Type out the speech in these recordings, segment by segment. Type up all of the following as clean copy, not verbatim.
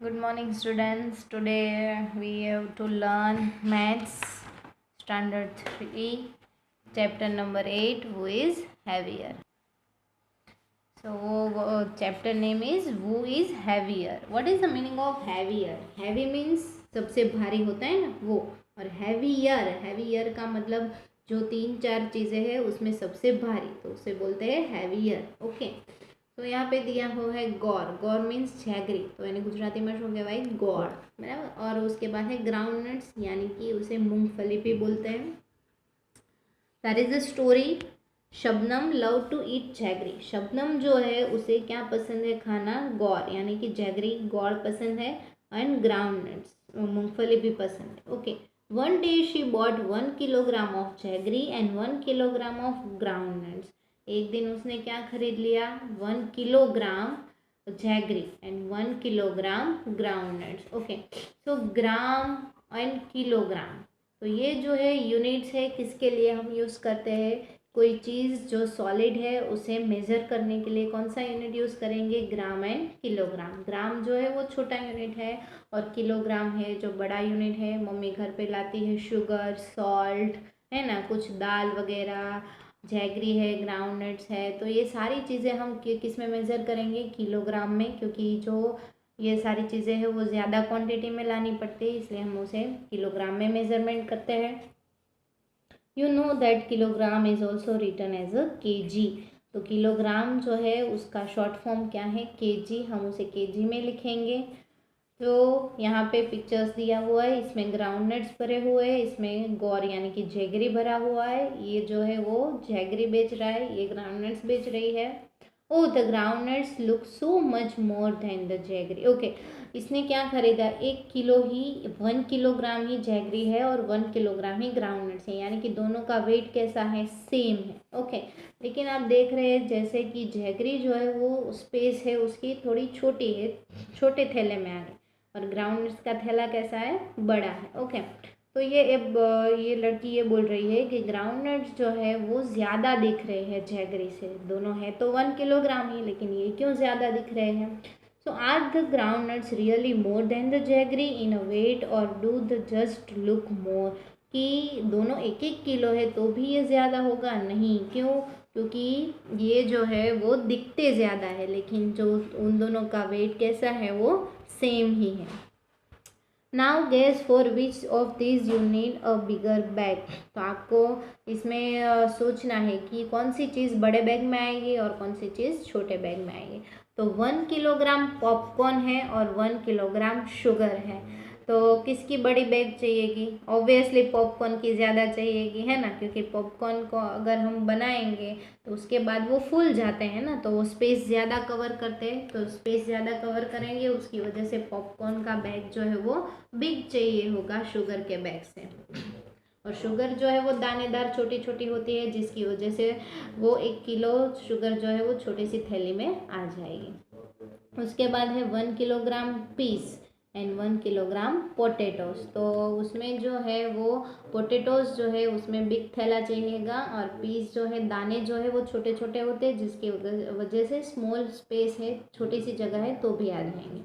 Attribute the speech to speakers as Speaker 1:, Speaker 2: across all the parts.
Speaker 1: Good morning, students. Today we have to learn Maths Standard 3, Chapter number 8, Who is Heavier. So, chapter name is Who is Heavier. What is the meaning of heavier? Heavy means सबसे भारी होता है ना वो, और heavier का मतलब जो 3-4 चीज़ें हैं उसमें सबसे भारी, तो उसे बोलते हैं heavier. ओके, तो यहाँ पे दिया हुआ है गौर मीन्स झैगरी, तो यानी गुजराती में શું કહેવાય ગોળ, બરાબર. और उसके बाद है ग्राउंड नट्स यानी कि उसे मूंगफली भी बोलते हैं. That is the story. Shabnam love to eat jaggery. Shabnam जो है उसे क्या पसंद है खाना, गौर यानी कि झैगरी गौर पसंद है, एंड ग्राउंड नट्स मूंगफली भी पसंद है. Okay, one day she bought 1 kilogram of jaggery and 1 kilogram of ground nuts. एक दिन उसने क्या खरीद लिया, 1 kilogram jaggery and 1 kilogram ground nuts. Okay, so gram and kilogram, तो ये जो है यूनिट्स है किसके लिए हम यूज़ करते हैं. कोई चीज़ जो सॉलिड है उसे मेज़र करने के लिए कौन सा यूनिट यूज़ करेंगे, ग्राम एंड किलोग्राम. ग्राम जो है वो छोटा यूनिट है और किलोग्राम है जो बड़ा यूनिट है. मम्मी घर पे लाती है शुगर, सॉल्ट है ना, कुछ दाल वगैरह, जैगरी है, ग्राउंड नट्स है, तो ये सारी चीज़ें हम किस में मेज़र करेंगे, किलोग्राम में, क्योंकि जो ये सारी चीज़ें हैं वो ज़्यादा क्वांटिटी में लानी पड़ती है, इसलिए हम उसे किलोग्राम में मेज़रमेंट करते हैं. You know that kilogram is also written as a KG. तो किलोग्राम जो है उसका शॉर्ट फॉर्म क्या है, केजी. हम उसे केजी में लिखेंगे. तो यहाँ पे पिक्चर्स दिया हुआ है, इसमें ग्राउंड नट्स भरे हुए हैं, इसमें गौर यानी कि जैगरी भरा हुआ है. ये जो है वो जैगरी बेच रहा है, ये ग्राउंड नट्स बेच रही है. Oh the ground nuts look so much more than the jaggery. Okay, इसने क्या खरीदा, 1 किलोग्राम ही जैगरी है और 1 किलोग्राम ही ग्राउंड नट्स है, यानी कि दोनों का वेट कैसा है, सेम है. ओके, लेकिन आप देख रहे हैं जैसे कि जैगरी जो है वो स्पेस है उसकी थोड़ी छोटी है, छोटे थैले में आ गई, और ग्राउंड नट्स का थैला कैसा है, बड़ा है. ओके, तो ये लड़की ये बोल रही है कि ग्राउंड नट्स जो है वो ज़्यादा दिख रहे हैं जैगरी से. दोनों है तो 1 किलोग्राम ही, लेकिन ये क्यों ज़्यादा दिख रहे हैं. So are the ground nuts really more than the jaggery in a weight, और do the just look more, कि दोनों 1-1 किलो है तो भी ये ज़्यादा होगा, नहीं. क्यों, क्योंकि ये जो है वो दिखते ज़्यादा है, लेकिन जो उन दोनों का वेट कैसा है वो सेम ही है. Now gas for which of this you need a bigger bag. तो आपको इसमें सोचना है कि कौन सी चीज़ बड़े बैग में आएगी और कौन सी चीज़ छोटे बैग में आएगी. तो 1 किलोग्राम पॉपकॉर्न है और 1 किलोग्राम शुगर है, तो किसकी बड़ी बैग चाहिएगी, ऑब्वियसली पॉपकॉर्न की ज़्यादा चाहिएगी, है ना, क्योंकि पॉपकॉर्न को अगर हम बनाएंगे तो उसके बाद वो फूल जाते हैं ना, तो वो स्पेस ज़्यादा कवर करते हैं, तो स्पेस ज़्यादा कवर करेंगे, उसकी वजह से पॉपकॉर्न का बैग जो है वो बिग चाहिए होगा शुगर के बैग से. और शुगर जो है वो दानेदार छोटी छोटी होती है, जिसकी वजह से वो 1 किलो शुगर जो है वो छोटी सी थैली में आ जाएगी. उसके बाद है 1 kilogram peas and 1 kilogram potatoes. तो उसमें जो है वो पोटैटोज जो है उसमें बिग थैला चाहिएगा, और पीस जो है दाने जो है वो छोटे छोटे होते हैं, जिसकी वजह से स्मॉल स्पेस है, छोटी सी जगह है तो भी आ जाएंगे,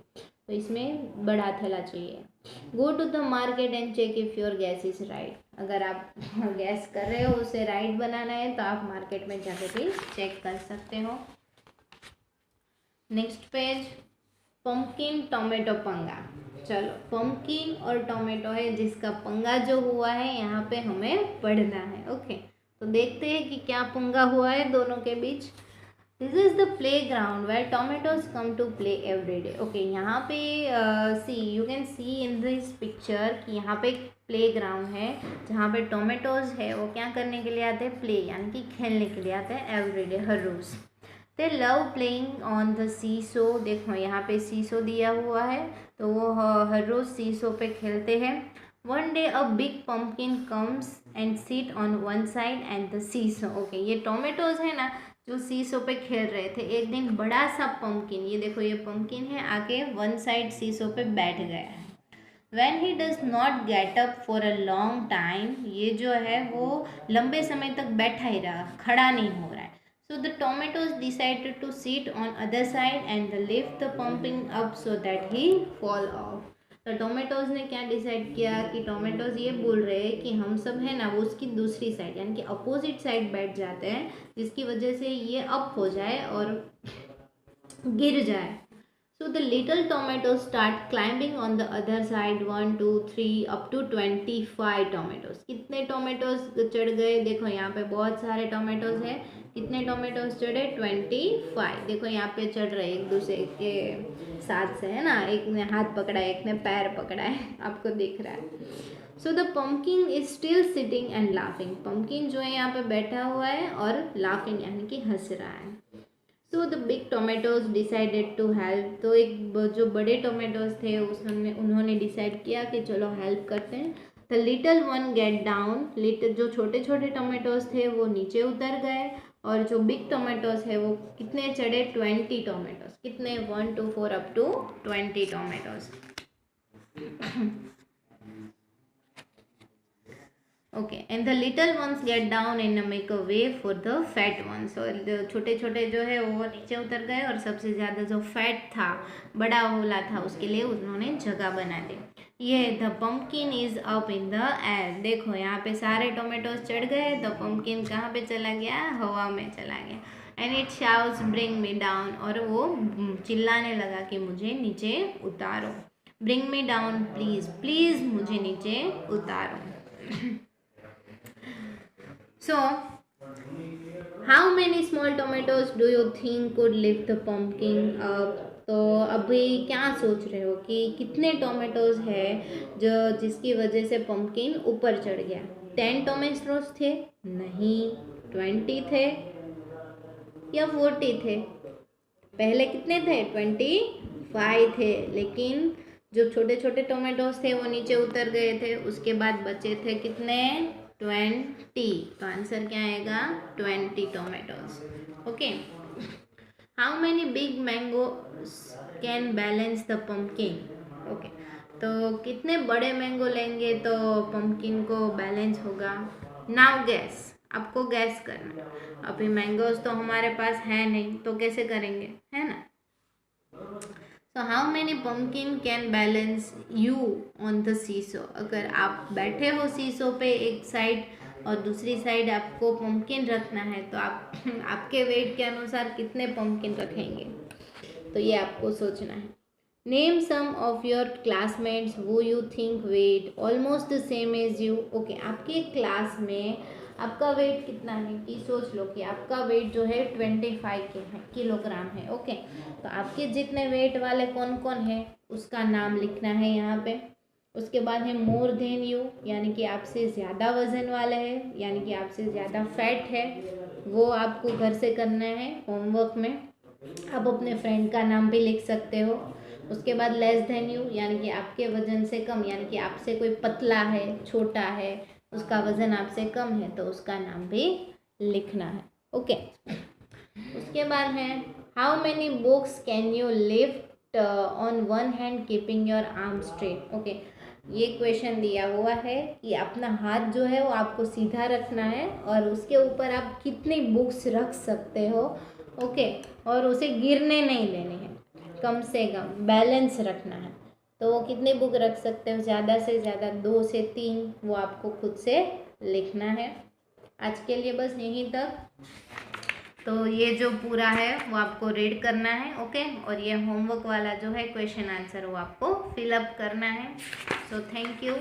Speaker 1: तो इसमें बड़ा थैला चाहिए. Go to the market and check if your gas is right. अगर आप गैस कर रहे हो उसे राइट बनाना है तो आप मार्केट में जाकर भी चेक कर सकते हो. नेक्स्ट पेज, पम्पकिन टोमेटो पंगा. चलो, पम्पकिन और टोमेटो है जिसका पंगा जो हुआ है यहाँ पे हमें पढ़ना है. ओके, तो देखते हैं कि क्या पंगा हुआ है दोनों के बीच. This is the playground where tomatoes come to play every day. Okay, यहाँ पे see you can see in this picture कि यहाँ पे प्ले ग्राउंड है जहाँ पे टोमेटोज है वो क्या करने के लिए आते हैं, प्ले यानी कि खेलने के लिए आते हैं एवरी डे, हर रोज़. They love playing on the seesaw. देखो यहाँ पे सीसो दिया हुआ है, तो वो हर रोज़ सीसो पे खेलते हैं. One day a big pumpkin comes and seat on one side and the seesaw. Okay, ये टोमेटोज है ना जो सीसो पे खेल रहे थे. एक दिन बड़ा सा पम्पकिन, ये देखो ये पम्पकिन है, आके वन साइड सीसो पे बैठ गया है. When he does not get up for a long time, ये जो है वो लंबे समय तक बैठा ही रहा, खड़ा नहीं हो रहा है. So the tomatoes decided to sit on other side and they lift the pumpkin up so that he fall off. तो टोमेटोज ने क्या डिसाइड किया कि टोमेटोज ये बोल रहे हैं कि हम सब है ना वो उसकी दूसरी साइड यानी कि अपोजिट साइड बैठ जाते हैं, जिसकी वजह से ये अप हो जाए और गिर जाए. So the little tomatoes start climbing on the other side. 1 2 3 up to 25 tomatoes. कितने टोमेटोज चढ़ गए? देखो यहाँ पे बहुत सारे टोमेटोज है. कितने टोमेटोज चढ़े? 25. देखो यहाँ पे चढ़ रहे एक दूसरे के साथ से, है ना. एक ने हाथ पकड़ा है, एक ने पैर पकड़ा है, आपको दिख रहा है. So the pumpkin is still sitting and laughing. Pumpkin जो है यहाँ पे बैठा हुआ है और लाफिंग यानी कि हंस रहा है. So the big tomatoes decided to help. तो एक जो बड़े टोमेटोज थे उन्होंने डिसाइड किया कि चलो हेल्प करते हैं. The little one get down. जो छोटे छोटे टोमेटोज थे वो नीचे उतर गए और जो बिग टोमेटोज है वो कितने चढ़े? 20 टोमेटोज. कितने? 1 2 4 up to 20 tomatoes. Okay. And the little ones get down and make a way for the fat ones. और छोटे छोटे जो है वो नीचे उतर गए और सबसे ज़्यादा जो फैट था, बड़ा वाला था, उसके लिए उन्होंने जगह बना दी. ये the pumpkin is up in the air. देखो यहाँ पे सारे टोमेटोज चढ़ गए, द पम्पकिन कहाँ पे चला गया? हवा में चला गया. And it shouts bring me down. और वो चिल्लाने लगा कि मुझे नीचे उतारो. Bring me down please, please मुझे नीचे उतारो. So, how many small tomatoes do you think could lift the pumpkin up? तो अभी क्या सोच रहे हो कि कितने टोमेटोज है जो जिसकी वजह से पम्पकिन ऊपर चढ़ गया? 10 टोमेटोज थे? नहीं. 20 थे या 40 थे? पहले कितने थे? 25 थे. लेकिन जो छोटे छोटे टोमेटोज थे वो नीचे उतर गए थे. उसके बाद बचे थे कितने? 20. तो आंसर क्या आएगा? 20 tomatoes. Okay. How many big mango can balance the pumpkin? Okay. तो कितने बड़े मैंगो लेंगे तो पम्पकिन को बैलेंस होगा? Now gas. आपको गैस करना है. अभी मैंगोज तो हमारे पास है नहीं तो कैसे करेंगे, है ना. So how many pumpkin can balance you on the seesaw? अगर आप बैठे हो सीसो पे एक साइड और दूसरी साइड आपको पम्पकिन रखना है तो आप आपके वेट के अनुसार कितने पम्पकिन रखेंगे? तो ये आपको सोचना है. Name some of your classmates who you think weight almost the same as you. Okay. आपके क्लास में आपका वेट कितना है कि सोच लो कि आपका वेट जो है 25 किलोग्राम है. ओके. तो आपके जितने वेट वाले कौन कौन है उसका नाम लिखना है यहाँ पे. उसके बाद है मोर देन यू यानी कि आपसे ज़्यादा वज़न वाले हैं यानी कि आपसे ज़्यादा फैट है, वो आपको घर से करना है होमवर्क में. आप अपने फ्रेंड का नाम भी लिख सकते हो. उसके बाद लेस देन यू यानी कि आपके वज़न से कम यानी कि आपसे कोई पतला है, छोटा है, उसका वज़न आपसे कम है तो उसका नाम भी लिखना है. ओके. उसके बाद है how many books can you lift on one hand keeping your arm straight. Okay. ये क्वेश्चन दिया हुआ है कि अपना हाथ जो है वो आपको सीधा रखना है और उसके ऊपर आप कितनी बुक्स रख सकते हो. ओके. और उसे गिरने नहीं देने हैं, कम से कम बैलेंस रखना है. तो वो कितने बुक रख सकते हो? ज़्यादा से ज़्यादा 2 से 3. वो आपको खुद से लिखना है. आज के लिए बस यहीं तक. तो ये जो पूरा है वो आपको रीड करना है. ओके. और ये होमवर्क वाला जो है क्वेश्चन आंसर वो आपको फिलअप करना है. So thank you.